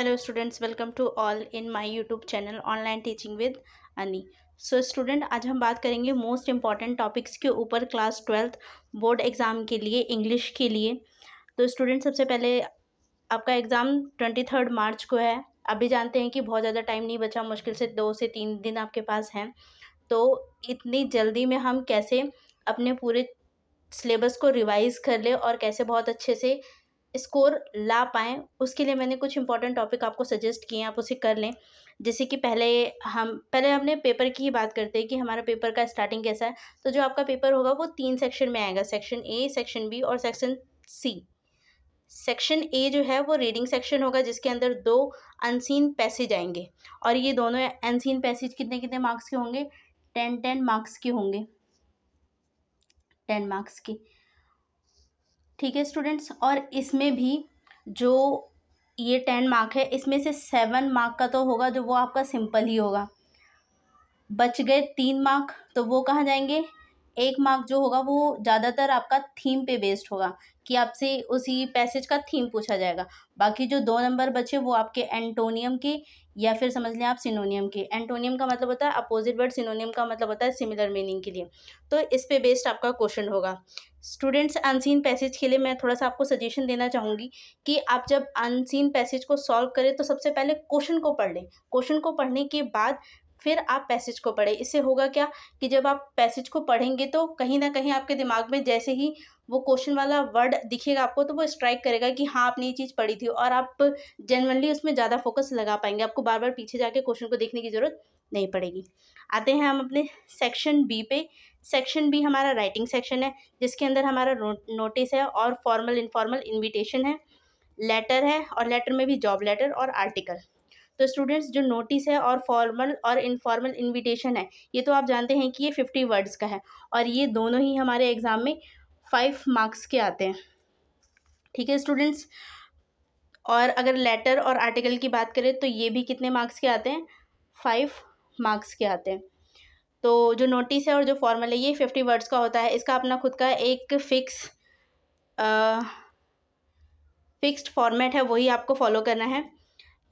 Hello students, welcome to all in my YouTube channel online teaching with Ani. So student, आज हम बात करेंगे most important topics के ऊपर क्लास 12th बोर्ड एग्ज़ाम के लिए, इंग्लिश के लिए। तो स्टूडेंट, सबसे पहले आपका एग्ज़ाम 23 मार्च को है। अभी जानते हैं कि बहुत ज़्यादा टाइम नहीं बचा, मुश्किल से 2 से 3 दिन आपके पास हैं। तो इतनी जल्दी में हम कैसे अपने पूरे सिलेबस को रिवाइज़ कर लें और कैसे बहुत अच्छे से स्कोर ला पाएँ, उसके लिए मैंने कुछ इंपॉर्टेंट टॉपिक आपको सजेस्ट किए हैं, आप उसे कर लें। जैसे कि पहले हमने पेपर की ही बात करते हैं कि हमारा पेपर का स्टार्टिंग कैसा है। तो जो आपका पेपर होगा वो 3 सेक्शन में आएगा, सेक्शन ए, सेक्शन बी और सेक्शन सी। सेक्शन ए जो है वो रीडिंग सेक्शन होगा, जिसके अंदर 2 अनसीन पैसेज आएँगे और ये दोनों अनसीन पैसेज कितने-कितने मार्क्स के होंगे? 10-10 मार्क्स के होंगे, 10 मार्क्स के। ठीक है स्टूडेंट्स, और इसमें भी जो ये 10 मार्क है, इसमें से 7 मार्क का तो होगा जो वो आपका सिंपल ही होगा। बच गए 3 मार्क, तो वो कहाँ जाएंगे? 1 मार्क जो होगा वो ज़्यादातर आपका थीम पे बेस्ड होगा कि आपसे उसी पैसेज का थीम पूछा जाएगा। बाकी जो 2 नंबर बचे वो आपके एंटोनियम के या फिर समझ लें आप सिनोनियम के। एंटोनियम का मतलब होता है अपोजिट वर्ड, सिनोनियम का मतलब होता है सिमिलर मीनिंग के लिए। तो इस पे बेस्ड आपका क्वेश्चन होगा। स्टूडेंट्स, अनसीन पैसेज के लिए मैं थोड़ा-सा आपको सजेशन देना चाहूँगी कि आप जब अनसीन पैसेज को सॉल्व करें तो सबसे पहले क्वेश्चन को पढ़ लें। क्वेश्चन को पढ़ने के बाद फिर आप पैसेज को पढ़ें। इससे होगा क्या कि जब आप पैसेज को पढ़ेंगे तो कहीं न कहीं आपके दिमाग में जैसे ही वो क्वेश्चन वाला वर्ड दिखेगा आपको, तो वो स्ट्राइक करेगा कि हाँ, आपने ये चीज़ पढ़ी थी और आप जेनुइनली उसमें ज़्यादा फोकस लगा पाएँगे। आपको बार-बार पीछे जाके क्वेश्चन को देखने की ज़रूरत नहीं पड़ेगी। आते हैं हम अपने सेक्शन बी पे। सेक्शन बी हमारा राइटिंग सेक्शन है, जिसके अंदर हमारा नोटिस है और फॉर्मल इनफॉर्मल इन्विटेशन है, लेटर है और लेटर में भी जॉब लेटर और आर्टिकल। तो स्टूडेंट्स, जो नोटिस है और फॉर्मल और इनफॉर्मल इन्विटेशन है, ये तो आप जानते हैं कि ये 50 वर्ड्स का है और ये दोनों ही हमारे एग्ज़ाम में 5 मार्क्स के आते हैं। ठीक है स्टूडेंट्स, और अगर लेटर और आर्टिकल की बात करें तो ये भी कितने मार्क्स के आते हैं? 5 मार्क्स के आते हैं। तो जो नोटिस है और जो फॉर्मल है ये 50 वर्ड्स का होता है। इसका अपना खुद का एक फिक्स्ड फॉर्मेट है, वही आपको फॉलो करना है।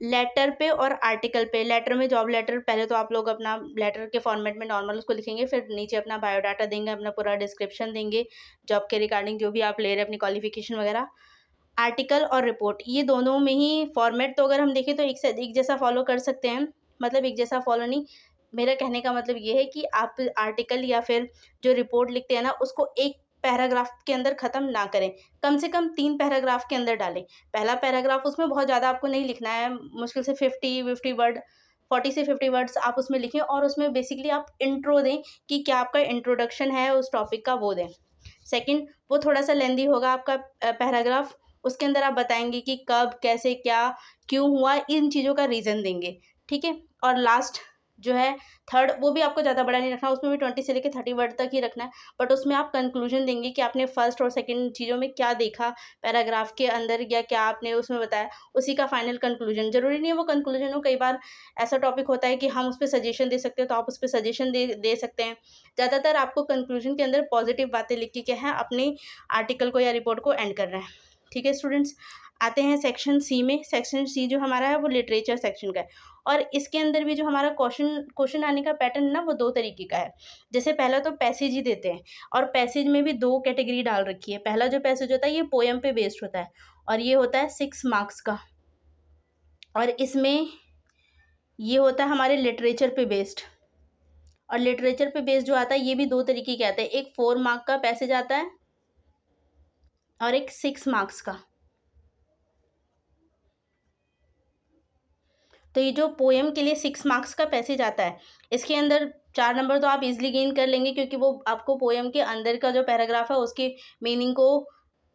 लेटर पे और आर्टिकल पे, लेटर में जॉब लेटर, पहले तो आप लोग अपना लेटर के फॉर्मेट में नॉर्मल उसको लिखेंगे, फिर नीचे अपना बायोडाटा देंगे, अपना पूरा डिस्क्रिप्शन देंगे, जॉब के रिगार्डिंग जो भी आप ले रहे हैं, अपनी क्वालिफिकेशन वगैरह। आर्टिकल और रिपोर्ट, ये दोनों में ही फॉर्मेट तो अगर हम देखें तो एक जैसा फॉलो कर सकते हैं। मतलब एक जैसा फॉलो नहीं, मेरा कहने का मतलब ये है कि आप आर्टिकल या फिर जो रिपोर्ट लिखते हैं ना, उसको एक पैराग्राफ के अंदर ख़त्म ना करें, कम से कम 3 पैराग्राफ के अंदर डालें। पहला पैराग्राफ उसमें बहुत ज़्यादा आपको नहीं लिखना है, मुश्किल से 50 वर्ड, 40 से 50 वर्ड्स आप उसमें लिखें और उसमें बेसिकली आप इंट्रो दें कि क्या आपका इंट्रोडक्शन है उस टॉपिक का, वो दें। सेकंड, वो थोड़ा-सा लेंदी होगा आपका पैराग्राफ, उसके अंदर आप बताएँगे कि कब, कैसे, क्या, क्यों हुआ, इन चीज़ों का रीज़न देंगे, ठीक है? और लास्ट जो है थर्ड, वो भी आपको ज़्यादा बड़ा नहीं रखना, उसमें भी 20 से लेके 30 वर्ड तक ही रखना है, बट उसमें आप कंक्लूजन देंगे कि आपने फर्स्ट और सेकंड चीज़ों में क्या देखा पैराग्राफ के अंदर या क्या आपने उसमें बताया, उसी का फाइनल कंक्लूजन। ज़रूरी नहीं है वो कंक्लूजन हो, कई बार ऐसा टॉपिक होता है कि हम उस पे सजेशन दे सकते हैं, तो आप उस पे सजेशन दे सकते हैं। ज़्यादातर आपको कंक्लूजन के अंदर पॉजिटिव बातें लिख के क्या है, अपने आर्टिकल को या रिपोर्ट को एंड करना है। ठीक है स्टूडेंट्स, आते हैं सेक्शन सी में। सेक्शन सी जो हमारा है वो लिटरेचर सेक्शन का है और इसके अंदर भी जो हमारा क्वेश्चन आने का पैटर्न है ना, वो 2 तरीके का है। जैसे पहला तो पैसेज ही देते हैं और पैसेज में भी 2 कैटेगरी डाल रखी है। पहला जो पैसेज होता है ये पोएम पे बेस्ड होता है और ये होता है 6 मार्क्स का, और इसमें ये होता है हमारे लिटरेचर पे बेस्ड। और लिटरेचर पे बेस्ड जो आता है ये भी 2 तरीके के आते हैं, एक 4 मार्क का पैसेज आता है और एक 6 मार्क्स का। तो ये जो पोएम के लिए 6 मार्क्स का पैसेज आता है, इसके अंदर 4 नंबर तो आप इजीली गेन कर लेंगे, क्योंकि वो आपको पोएम के अंदर का जो पैराग्राफ है उसके मीनिंग को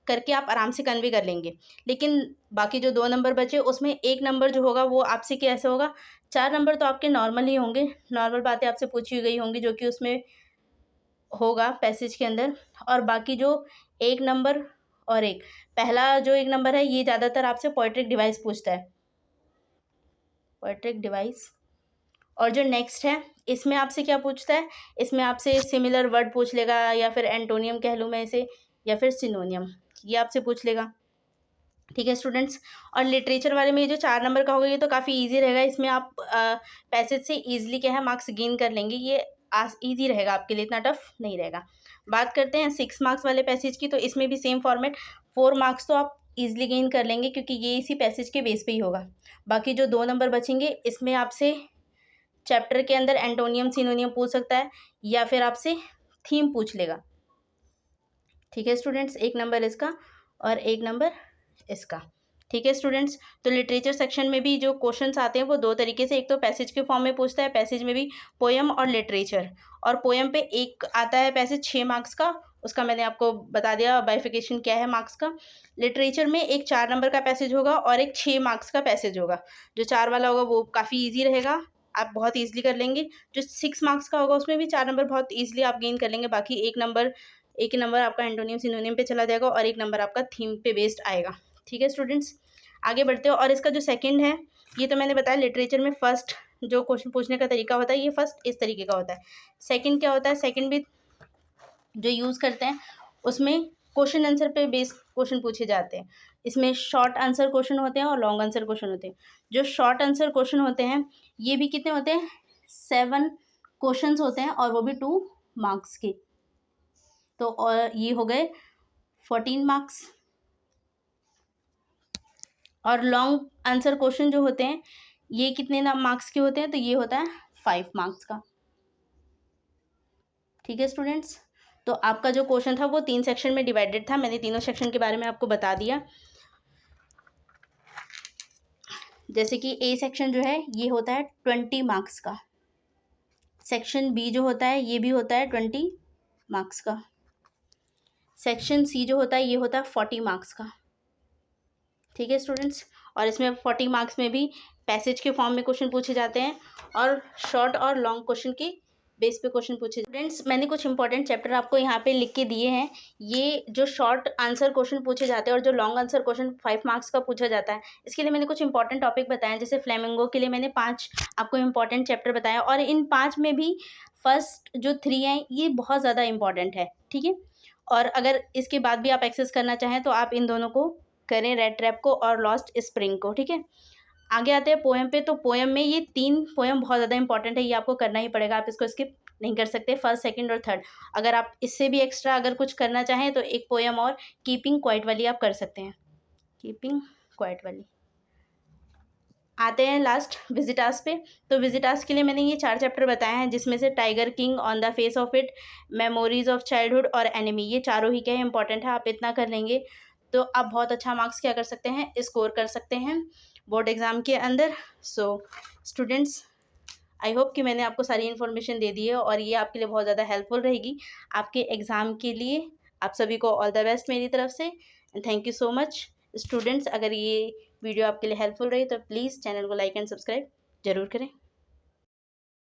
करके आप आराम से कन्वे कर लेंगे। लेकिन बाकी जो 2 नंबर बचे उसमें 1 नंबर जो होगा वो आपसे कैसे होगा, 4 नंबर तो आपके नॉर्मल ही होंगे, नॉर्मल बातें आपसे पूछी गई होंगी जो कि उसमें होगा पैसेज के अंदर। और बाकी जो 1 नंबर और पहला जो 1 नंबर है ये ज़्यादातर आपसे पोएट्रिक डिवाइस पूछता है, पोएट्रिक डिवाइस। और जो नेक्स्ट है इसमें आपसे क्या पूछता है, इसमें आपसे सिमिलर वर्ड पूछ लेगा या फिर एंटोनियम कह लूँ मैं इसे, या फिर सिनोनियम, ये आपसे पूछ लेगा। ठीक है स्टूडेंट्स। और लिटरेचर वाले में ये जो 4 नंबर का होगा ये तो काफ़ी इजी रहेगा, इसमें आप पैसेज से इजीली क्या है मार्क्स गेन कर लेंगे, ये ईजी रहेगा आपके लिए, इतना टफ नहीं रहेगा। बात करते हैं 6 मार्क्स वाले पैसेज की, तो इसमें भी सेम फॉर्मेट, 4 मार्क्स तो आप इजीली गेन कर लेंगे क्योंकि ये इसी पैसेज के बेस पे ही होगा। बाकी जो 2 नंबर बचेंगे इसमें आपसे चैप्टर के अंदर एंटोनियम सिनोनियम पूछ सकता है या फिर आपसे थीम पूछ लेगा। ठीक है स्टूडेंट्स, 1 नंबर इसका और 1 नंबर इसका। ठीक है स्टूडेंट्स, तो लिटरेचर सेक्शन में भी जो क्वेश्चंस आते हैं वो 2 तरीके से, एक तो पैसेज के फॉर्म में पूछता है, पैसेज में भी पोएम और लिटरेचर, और पोएम पे एक आता है पैसेज 6 मार्क्स का, उसका मैंने आपको बता दिया बाइफिकेशन क्या है मार्क्स का। लिटरेचर में एक 4 नंबर का पैसेज होगा और एक 6 मार्क्स का पैसेज होगा। जो 4 वाला होगा वो काफ़ी ईजी रहेगा, आप बहुत ईजिली कर लेंगे। जो 6 मार्क्स का होगा उसमें भी 4 नंबर बहुत ईजिली आप गेन कर लेंगे। बाकी एक ही नंबर आपका एंटोनियम सिनोनियम पे चला जाएगा और 1 नंबर आपका थीम पे बेस्ड आएगा। ठीक है स्टूडेंट्स, आगे बढ़ते हो। और इसका जो सेकंड है, ये तो मैंने बताया लिटरेचर में फर्स्ट जो क्वेश्चन पूछने का तरीका होता है ये फर्स्ट इस तरीके का होता है। सेकंड क्या होता है, सेकंड भी जो यूज़ करते हैं उसमें क्वेश्चन आंसर पे बेस्ड क्वेश्चन पूछे जाते हैं। इसमें शॉर्ट आंसर क्वेश्चन होते हैं और लॉन्ग आंसर क्वेश्चन होते हैं। जो शॉर्ट आंसर क्वेश्चन होते हैं ये भी कितने होते हैं, 7 क्वेश्चंस होते हैं और वो भी 2 मार्क्स के। तो और ये हो गए 14 मार्क्स। और लॉन्ग आंसर क्वेश्चन जो होते हैं ये कितने मार्क्स के होते हैं, तो ये होता है 5 मार्क्स का। ठीक है स्टूडेंट्स, तो आपका जो क्वेश्चन था वो 3 सेक्शन में डिवाइडेड था, मैंने तीनों सेक्शन के बारे में आपको बता दिया। जैसे कि ए सेक्शन जो है ये होता है 20 मार्क्स का, सेक्शन बी जो होता है ये भी होता है 20 मार्क्स का, सेक्शन सी जो होता है ये होता है 40 मार्क्स का। ठीक है स्टूडेंट्स, और इसमें 40 मार्क्स में भी पैसेज के फॉर्म में क्वेश्चन पूछे जाते हैं और शॉर्ट और लॉन्ग क्वेश्चन के बेस पे क्वेश्चन पूछे। स्टूडेंट्स मैंने कुछ इंपॉर्टेंट चैप्टर आपको यहाँ पे लिख के दिए हैं। ये जो शॉर्ट आंसर क्वेश्चन पूछे जाते हैं और जो लॉन्ग आंसर क्वेश्चन 5 मार्क्स का पूछा जाता है, इसके लिए मैंने कुछ इंपॉर्टेंट टॉपिक बताए। जैसे फ्लेमिंगो के लिए मैंने 5 आपको इंपॉर्टेंट चैप्टर बताया और इन 5 में भी फर्स्ट जो 3 हैं ये बहुत ज़्यादा इंपॉर्टेंट है। ठीक है, और अगर इसके बाद भी आप एक्सेस करना चाहें तो आप इन दोनों को करें, रेड ट्रैप को और लॉस्ट स्प्रिंग को। ठीक है, आगे आते हैं पोएम पे। तो पोएम में ये 3 पोएम बहुत ज़्यादा इंपॉर्टेंट है, ये आपको करना ही पड़ेगा, आप इसको स्किप नहीं कर सकते, फर्स्ट सेकंड और थर्ड। अगर आप इससे भी एक्स्ट्रा अगर कुछ करना चाहें तो एक पोएम और कीपिंग क्वाइट वाली आप कर सकते हैं, कीपिंग क्वाइट वाली। आते हैं लास्ट विजिटास पे। तो विजिटास के लिए मैंने ये 4 चैप्टर बताए हैं, जिसमें से tiger king, on the face of it, memories of childhood और एनिमी, ये चारों ही क्या है इंपॉर्टेंट है। आप इतना कर लेंगे तो आप बहुत अच्छा मार्क्स क्या कर सकते हैं, स्कोर कर सकते हैं बोर्ड एग्ज़ाम के अंदर। सो स्टूडेंट्स आई होप कि मैंने आपको सारी इन्फॉर्मेशन दे दी है और ये आपके लिए बहुत ज़्यादा हेल्पफुल रहेगी आपके एग्ज़ाम के लिए। आप सभी को ऑल द बेस्ट मेरी तरफ से, and thank you so much students. अगर ये वीडियो आपके लिए हेल्पफुल रही तो प्लीज़ चैनल को लाइक एंड सब्सक्राइब ज़रूर करें।